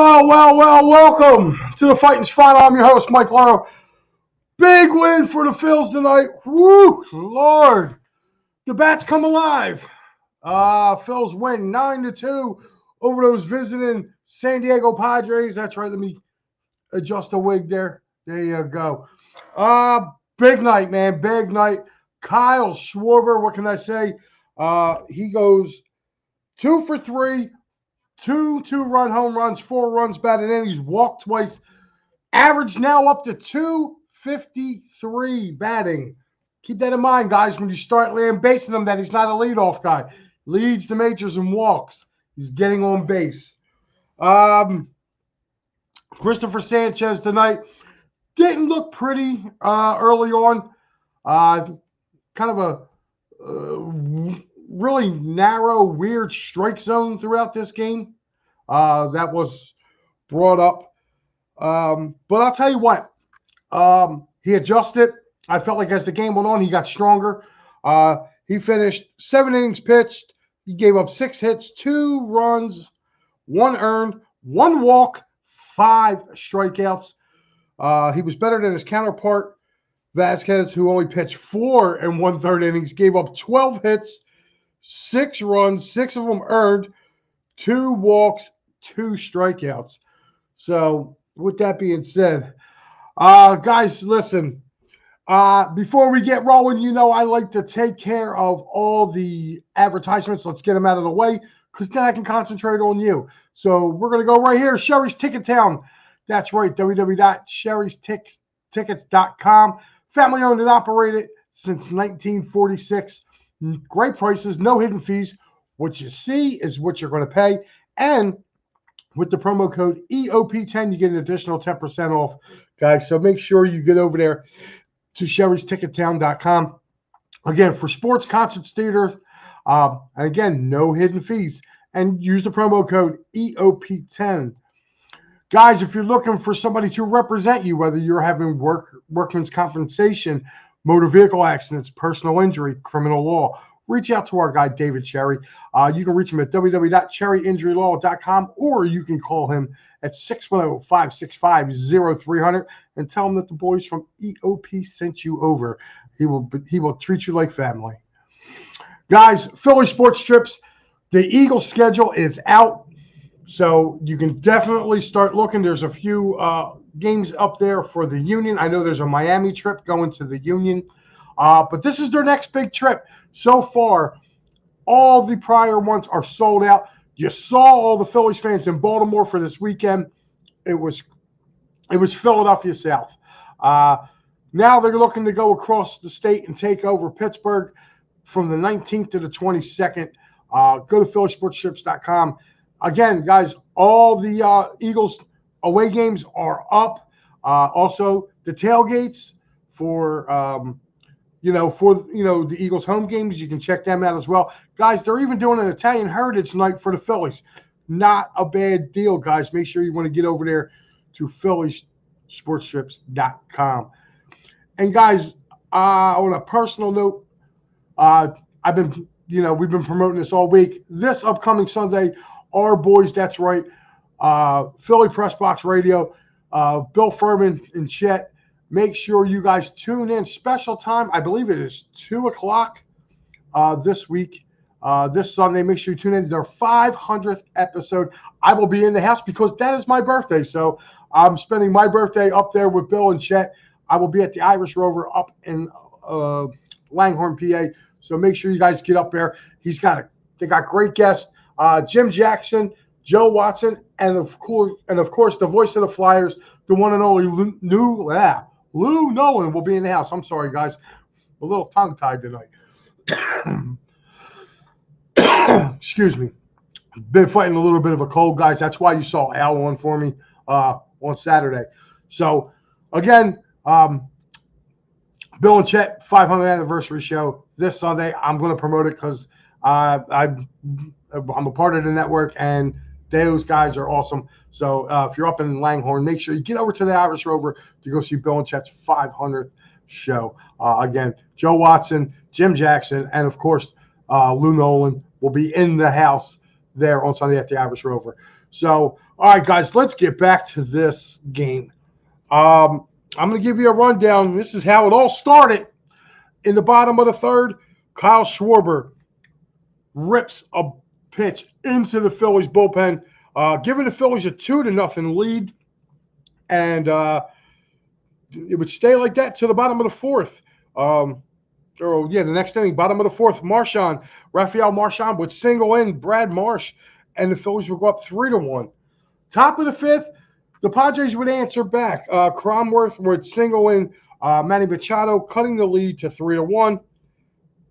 Welcome to the Fighting's Final. I'm your host, Mike Laro. Big win for the Phillies tonight. Woo, Lord. The bats come alive. Phillies win 9-2 over those visiting San Diego Padres. That's right. Let me adjust the wig there. There you go. Big night, man. Big night. Kyle Schwarber, what can I say? He goes 2 for 3. Two two-run home runs, 4 runs batted in. He's walked twice. Average now up to 253 batting. Keep that in mind, guys, when you start lambasting him that he's not a leadoff guy. Leads the majors in walks. He's getting on base. Christopher Sanchez tonight didn't look pretty early on. Kind of a really narrow, weird strike zone throughout this game. That was brought up. But I'll tell you what, he adjusted. I felt like as the game went on, he got stronger. He finished 7 innings pitched. He gave up 6 hits, 2 runs, 1 earned, 1 walk, 5 strikeouts. He was better than his counterpart, Vasquez, who only pitched 4 1/3 innings, gave up 12 hits, 6 runs, 6 of them earned, 2 walks, 2 strikeouts. So with that being said, guys, listen, before we get rolling, you know I like to take care of all the advertisements. Let's get them out of the way because then I can concentrate on you. So we're going to go right here, Sherry's Ticket Town. That's right, www.sherrystickets.com. Family owned and operated since 1946. Great prices, no hidden fees. What you see is what you're going to pay. And with the promo code EOP10, you get an additional 10% off, guys. So make sure you get over there to sherrystickettown.com. Again, for sports, concerts, theater, and again, no hidden fees. And use the promo code EOP10. Guys, if you're looking for somebody to represent you, whether you're having workman's compensation, motor vehicle accidents, personal injury, criminal law, reach out to our guy, David Cherry. You can reach him at www.cherryinjurylaw.com, or you can call him at 610-565-0300 and tell him that the boys from EOP sent you over. He will treat you like family. Guys, Philly Sports Strips, the Eagles schedule is out, so you can definitely start looking. There's a few games up there for the Union. I know there's a Miami trip going to the Union, but this is their next big trip. So far, all the prior ones are sold out. You saw all the Phillies fans in Baltimore for this weekend. It was Philadelphia South. Now they're looking to go across the state and take over Pittsburgh from the 19th to the 22nd. Go to phillysportstrips.com. Again, guys, all the Eagles away games are up. Also, the tailgates for the Eagles home games, you can check them out as well. Guys, they're even doing an Italian Heritage Night for the Phillies. Not a bad deal, guys. Make sure you want to get over there to phillysportstrips.com. And guys, on a personal note, we've been promoting this all week. This upcoming Sunday, our boys, that's right, Philly Press Box Radio, Bill Furman and Chet. Make sure you guys tune in. Special time, I believe it is 2 o'clock this week, this Sunday. Make sure you tune in. Their 500th episode. I will be in the house because that is my birthday. So I'm spending my birthday up there with Bill and Chet. I will be at the Irish Rover up in Langhorne, PA. So make sure you guys get up there. They got great guests. Jim Jackson, Joe Watson, and of course the voice of the Flyers, the one and only Lou Nolan will be in the house. I'm sorry, guys. A little tongue-tied tonight. Excuse me. Been fighting a little bit of a cold, guys. That's why you saw Al on for me on Saturday. So, again, Bill and Chet 500th anniversary show this Sunday. I'm going to promote it because I'm a part of the network, and those guys are awesome. So if you're up in Langhorne, make sure you get over to the Irish Rover to go see Bill and Chet's 500th show. Again, Joe Watson, Jim Jackson, and, of course, Lou Nolan will be in the house there on Sunday at the Irish Rover. So, all right, guys, let's get back to this game. I'm going to give you a rundown. This is how it all started. In the bottom of the third, Kyle Schwarber rips a pitch into the Phillies bullpen, giving the Phillies a 2-0 lead. And it would stay like that to the bottom of the fourth. The next inning, bottom of the fourth, Rafael Marchand would single in Brad Marsh, and the Phillies would go up 3-1. Top of the fifth, the Padres would answer back. Cromworth would single in Manny Machado, cutting the lead to 3-1.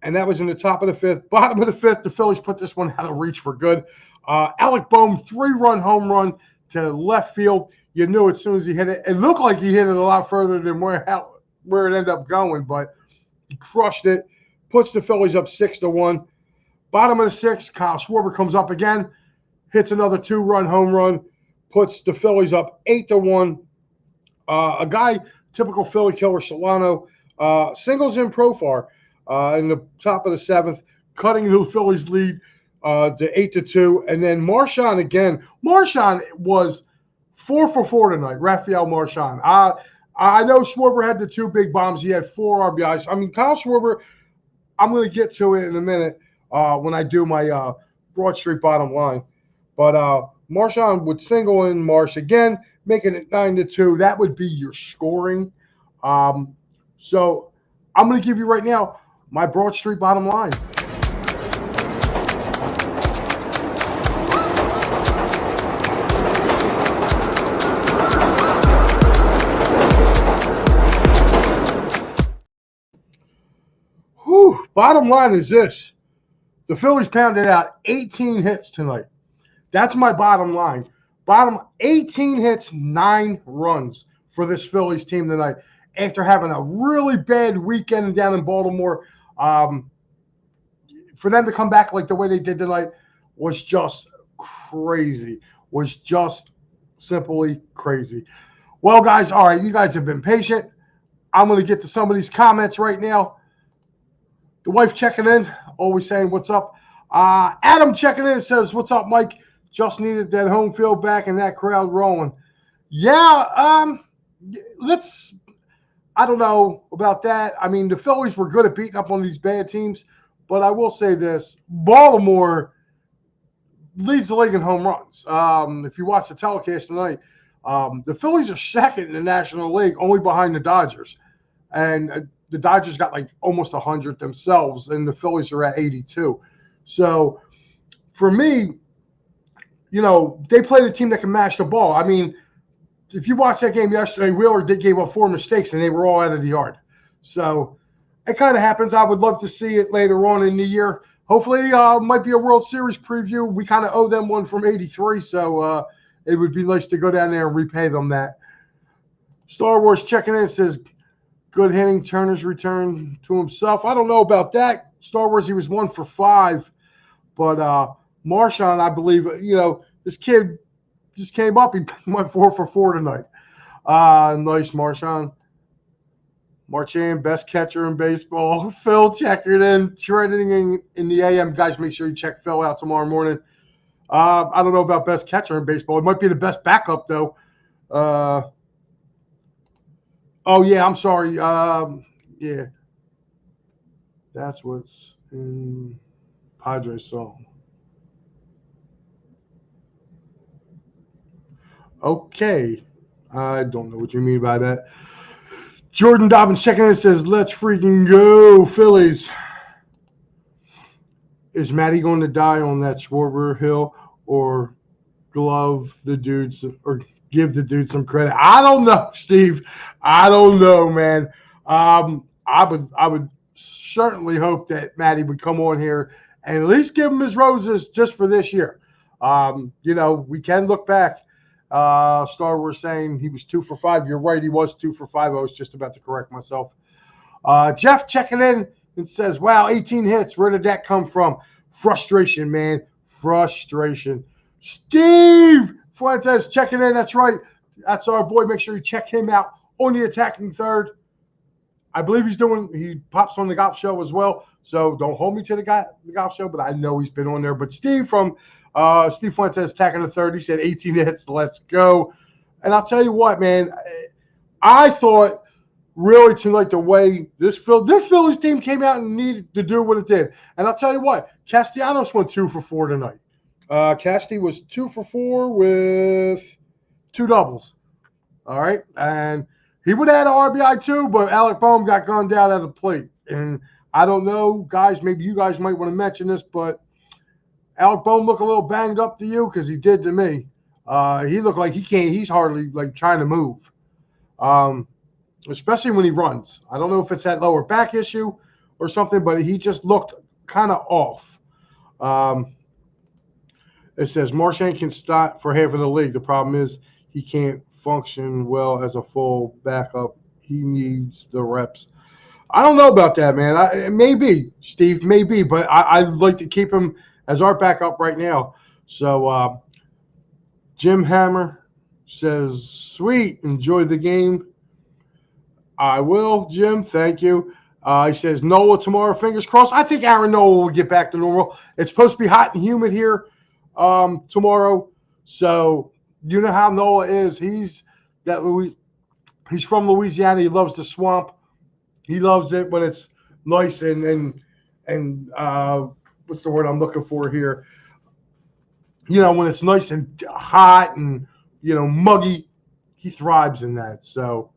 And that was in the top of the fifth. Bottom of the fifth, the Phillies put this one out of reach for good. Alec Bohm, 3-run home run to left field. You knew as soon as he hit it. It looked like he hit it a lot further than where it ended up going, but he crushed it. Puts the Phillies up 6-1. Bottom of the sixth, Kyle Schwarber comes up again, hits another 2-run home run, puts the Phillies up 8-1. A guy, typical Philly killer, Solano, singles in Profar in the top of the seventh, cutting the Phillies' lead to 8-2. And then Marchand again. Marchand was 4 for 4 tonight, Rafael Marchand. I know Schwarber had the 2 big bombs. He had 4 RBIs. I mean, Kyle Schwarber, I'm going to get to it in a minute when I do my Broad Street bottom line. But Marchand would single in Marsh again, making it 9-2. That would be your scoring. So I'm going to give you right now my Broad Street bottom line. Bottom line is this. The Phillies pounded out 18 hits tonight. That's my bottom line. 18 hits, 9 runs for this Phillies team tonight. After having a really bad weekend down in Baltimore, for them to come back like the way they did tonight was just crazy. Was just simply crazy. Well, guys, all right, you guys have been patient. I'm going to get to some of these comments right now. The wife checking in, always saying, what's up? Adam checking in says, what's up, Mike? Just needed that home field back and that crowd rolling. Yeah, I don't know about that. I mean, the Phillies were good at beating up on these bad teams, but I will say this. Baltimore leads the league in home runs. If you watch the telecast tonight, the Phillies are second in the National League, only behind the Dodgers. And the Dodgers got like almost 100 themselves, and the Phillies are at 82. So for me, they played a team that can mash the ball. I mean, if you watched that game yesterday, Wheeler gave up 4 mistakes, and they were all out of the yard. So it kind of happens. I would love to see it later on in the year. Hopefully, might be a World Series preview. We kind of owe them one from 83, so it would be nice to go down there and repay them that. Star Wars checking in says, good hitting, Turner's return to himself. I don't know about that. Star Wars, he was 1 for 5. But Marchand, I believe, this kid just came up. He went 4 for 4 tonight. Nice, Marchand. Marchand, best catcher in baseball. Phil checking in, trending in the AM. Guys, make sure you check Phil out tomorrow morning. I don't know about best catcher in baseball. It might be the best backup, though. Oh, yeah, I'm sorry. Yeah. That's what's in Padres song. Okay. I don't know what you mean by that. Jordan Dobbins checking in says, let's freaking go, Phillies. Is Matty going to die on that Schwarber hill or glove the dudes or give the dude some credit? I don't know, Steve. I don't know, man. I would certainly hope that Matty would come on here and at least give him his roses just for this year. We can look back. Star Wars saying he was 2 for 5. You're right, he was 2 for 5. I was just about to correct myself. Jeff checking in and says, wow, 18 hits. Where did that come from? Frustration, man. Frustration. Steve Fuentes checking in. That's right. That's our boy. Make sure you check him out on the attacking third. I believe he pops on the golf show as well. So don't hold me to the golf show, but I know he's been on there. But Steve from Steve Fuentes attacking the third. He said 18 hits. Let's go. And I'll tell you what, man. I thought really tonight the way this Phillies team came out and needed to do what it did. And I'll tell you what, Castellanos went 2 for 4 tonight. Casty was 2 for 4 with 2 doubles. All right. And he would add an RBI too, but Alec Boehm got gunned out at the plate. And I don't know, guys, maybe you guys might want to mention this, but Alec Boehm looked a little banged up to you because he did to me. He looked like he's hardly like trying to move. Especially when he runs. I don't know if it's that lower back issue or something, but he just looked kind of off. It says Marchand can start for half of the league. The problem is he can't function well as a full backup. He needs the reps. I don't know about that, man. Maybe, Steve, maybe, but I'd like to keep him as our backup right now. So Jim Hammer says, sweet, enjoy the game. I will, Jim. Thank you. He says, Nola tomorrow, fingers crossed. I think Aaron Nola will get back to normal. It's supposed to be hot and humid here tomorrow. So you know how Nola is. He's from Louisiana. He loves the swamp. He loves it when it's nice and what's the word I'm looking for here? When it's nice and hot and, muggy, he thrives in that. So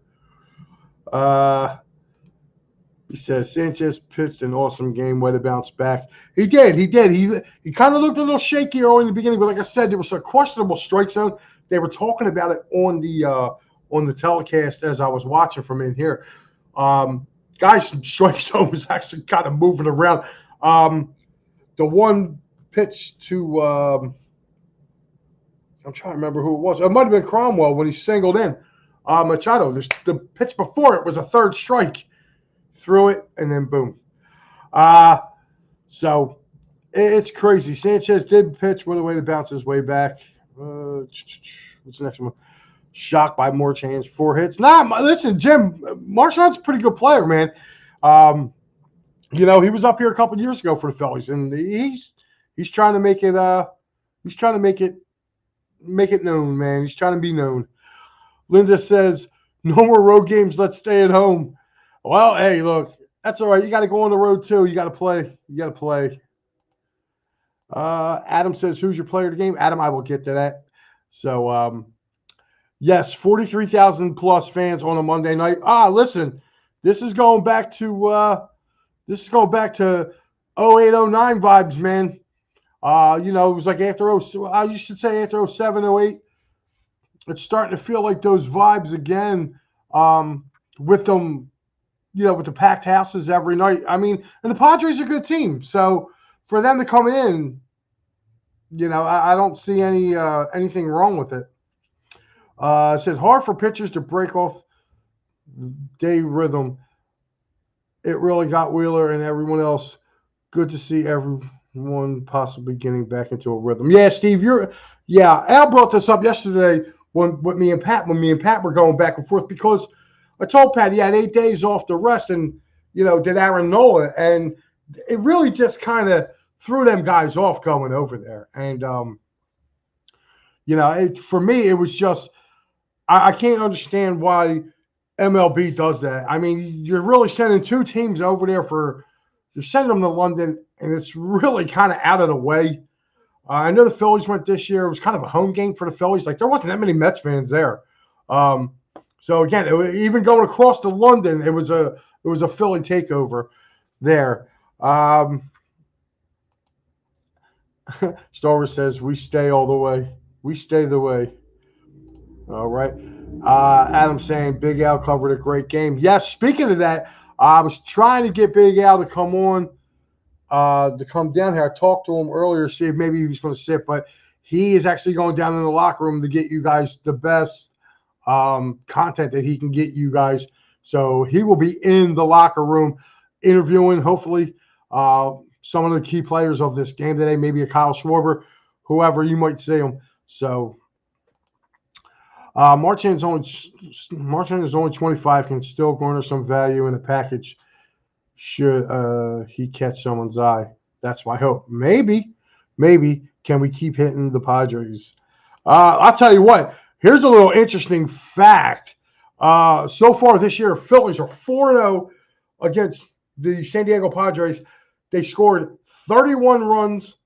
he says Sanchez pitched an awesome game, way to bounce back. He did. He kind of looked a little shaky early in the beginning, but like I said, there was a questionable strike zone. They were talking about it on the telecast as I was watching from in here. Guys, strike zone was actually kind of moving around. The one pitch to I'm trying to remember who it was. It might have been Cromwell when he singled in. Machado, the pitch before it was a third strike. Threw it, and then boom. So it's crazy. Sanchez did pitch with a way to bounce his way back. What's the next one? Shocked by Marchand's 4 hits. Listen, Jim, Marchand's a pretty good player, man. He was up here a couple years ago for the Phillies, and he's trying to make it. He's trying to make it known, man. He's trying to be known. Linda says, no more road games. Let's stay at home. Well, hey, look, that's all right. You got to go on the road, too. You got to play. Adam says, who's your player of the game? Adam, I will get to that. So, yes, 43,000 plus fans on a Monday night. Listen, this is going back to 08, 09 vibes, man. It was like after you should say after 07, 08. It's starting to feel like those vibes again with them, with the packed houses every night. I mean, and the Padres are a good team. So for them to come in, I don't see anything wrong with it. It says, hard for pitchers to break off day rhythm. It really got Wheeler and everyone else. Good to see everyone possibly getting back into a rhythm. Yeah, Steve, Al brought this up yesterday when me and Pat were going back and forth because I told Pat he had 8 days off to rest and, did Aaron Nola. And it really just kind of threw them guys off going over there. And, for me, it was just I can't understand why MLB does that. I mean, you're really sending 2 teams over there you're sending them to London, and it's really kind of out of the way. I know the Phillies went this year. It was kind of a home game for the Phillies. Like, there wasn't that many Mets fans there. So, again, even going across to London, it was a Philly takeover there. Star Wars says, we stay all the way. We stay the way. All right. Adam saying Big Al covered a great game. Yes, speaking of that, I was trying to get Big Al to come on, to come down here. I talked to him earlier, see if maybe he was going to sit, but he is actually going down in the locker room to get you guys the best content that he can get you guys. So he will be in the locker room interviewing, hopefully, some of the key players of this game today, maybe a Kyle Schwarber, whoever you might see him. So Marchand is only 25, can still garner some value in the package should he catch someone's eye. That's my hope. Maybe. can we keep hitting the Padres? I'll tell you what. Here's a little interesting fact. So far this year, Phillies are 4-0 against the San Diego Padres. They scored 31 runs.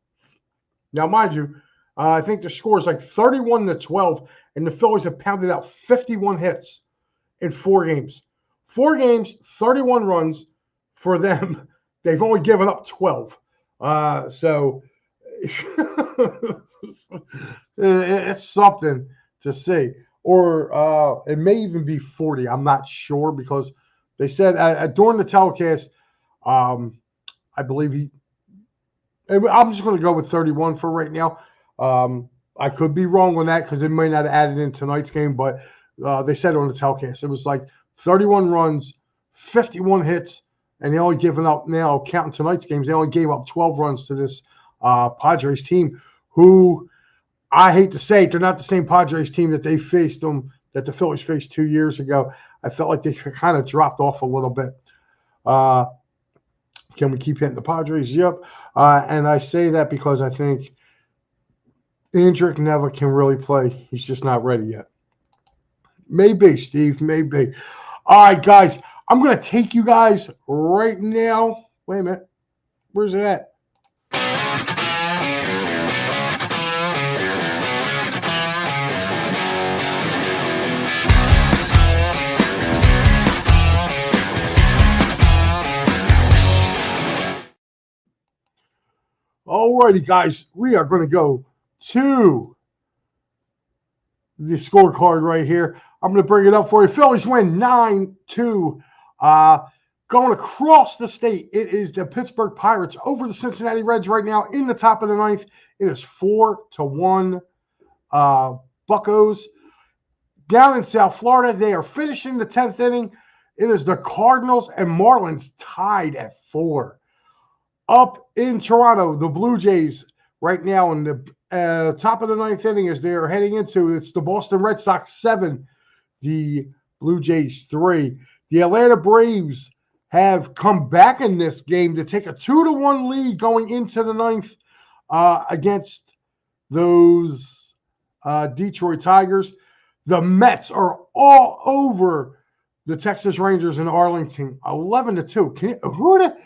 Now, mind you, I think the score is like 31-12, and the Phillies have pounded out 51 hits in 4 games. 4 games, 31 runs for them. They've only given up 12. So it's something to see. Or it may even be 40. I'm not sure because they said during the telecast, I believe I'm just going to go with 31 for right now. I could be wrong on that because it may not have added in tonight's game, but they said on the telecast. It was like 31 runs, 51 hits, and they only given up now, counting tonight's games, they only gave up 12 runs to this Padres team, who I hate to say, they're not the same Padres team that they faced that the Phillies faced 2 years ago. I felt like they kind of dropped off a little bit. Can we keep hitting the Padres? Yep. And I say that because I think Andrick never can really play. He's just not ready yet. Maybe, Steve, maybe. All right, guys, I'm going to take you guys right now. Wait a minute. Where's it at? Alrighty, guys, we are going to go to the scorecard right here. I'm going to bring it up for you. Phillies win 9-2. Going across the state, it is the Pittsburgh Pirates over the Cincinnati Reds right now in the top of the ninth. It is 4-1 Buccos. Down in South Florida, they are finishing the 10th inning. It is the Cardinals and Marlins tied at 4. Up in Toronto, the Blue Jays right now in the top of the ninth inning as they are heading into, it's the Boston Red Sox 7, the Blue Jays 3. The Atlanta Braves have come back in this game to take a 2-1 lead going into the ninth against those Detroit Tigers. The Mets are all over the Texas Rangers in Arlington, 11-2.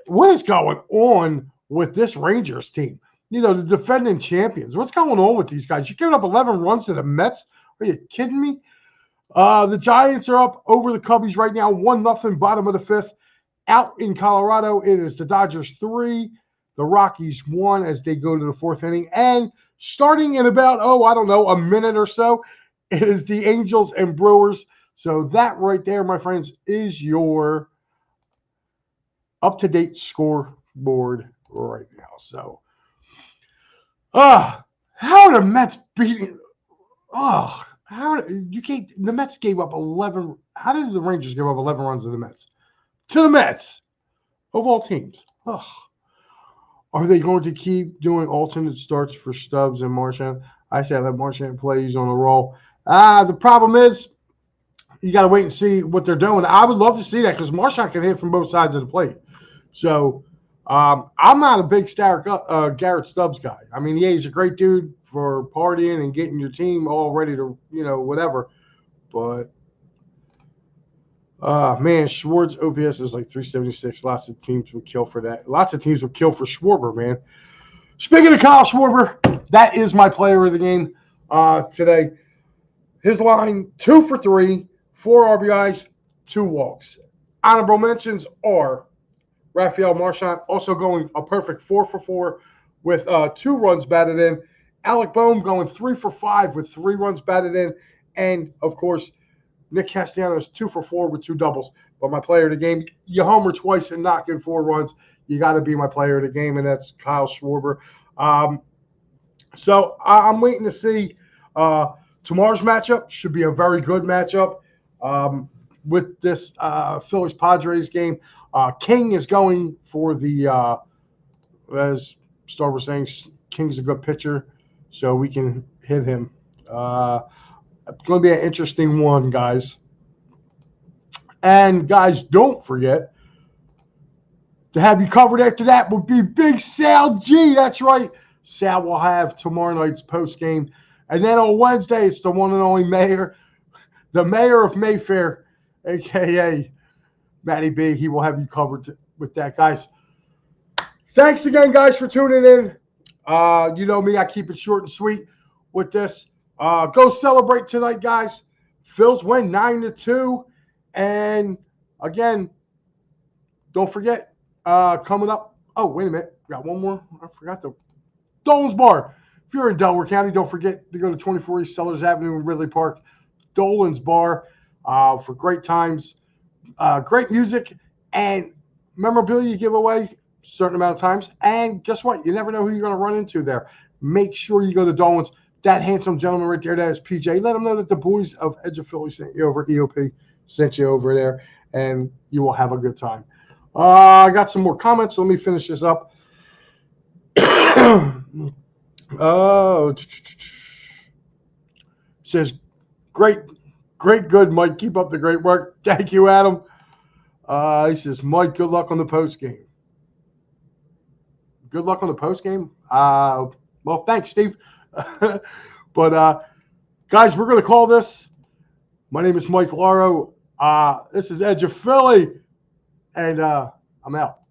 What is going on with this Rangers team? You know, the defending champions. What's going on with these guys? You're giving up 11 runs to the Mets? Are you kidding me? The Giants are up over the Cubbies right now, 1-0, bottom of the 5th. Out in Colorado, it is the Dodgers 3, the Rockies 1 as they go to the 4th inning. And starting in about, a minute or so, it is the Angels and Brewers. So that right there, my friends, is your up-to-date scoreboard right now. So, how are the Mets beating? The Mets gave up 11. How did the Rangers give up 11 runs to the Mets? To the Mets, of all teams. Are they going to keep doing alternate starts for Stubbs and Marchand? I should let Marchand play. He's on the roll. The problem is, you got to wait and see what they're doing. I would love to see that because Marchand can hit from both sides of the plate. So I'm not a big Garrett Stubbs guy. I mean, yeah, he's a great dude for partying and getting your team all ready to, whatever. But, man, Schwartz OPS is like 376. Lots of teams would kill for that. Lots of teams would kill for Schwarber, man. Speaking of Kyle Schwarber, that is my player of the game today. His line, 2 for 3, 4 RBIs, 2 walks. Honorable mentions are Rafael Marchand, also going a perfect 4 for 4 with 2 runs batted in. Alec Boehm going 3 for 5 with 3 runs batted in. And, of course, Nick Castellanos 2 for 4 with 2 doubles. But my player of the game, you homer twice and knock in 4 runs. You got to be my player of the game, and that's Kyle Schwarber. So I'm waiting to see. Tomorrow's matchup should be a very good matchup with this Phillies-Padres game. King is going for the, as Star was saying, King's a good pitcher, so we can hit him. It's going to be an interesting one, guys. And, guys, don't forget to have you covered after that would be Big Sal G. That's right. Sal will have tomorrow night's post game. And then on Wednesday, it's the one and only mayor, the mayor of Mayfair, a.k.a. Matty B. He will have you covered with that, guys. Thanks again, guys, for tuning in. You know me, I keep it short and sweet with this. Go celebrate tonight, guys. Phils win 9-2. And again, don't forget, coming up. Oh, wait a minute. Got one more. I forgot the Dolan's Bar. If you're in Delaware County, don't forget to go to 24 East Sellers Avenue in Ridley Park. Dolan's Bar for great times, great music, and memorabilia giveaway a certain amount of times. And guess what? You never know who you're going to run into there. Make sure you go to Dolan's. That handsome gentleman right there, that is PJ. Let him know that the boys of Edge of Philly sent you over, EOP sent you over there, and you will have a good time. I got some more comments. So let me finish this up. Says, great, good, Mike. Keep up the great work. Thank you, Adam. He says, Mike, good luck on the post game. Good luck on the post game. Well, thanks, Steve. But guys, we're going to call this. My name is Mike Laro. This is Edge of Philly, and I'm out.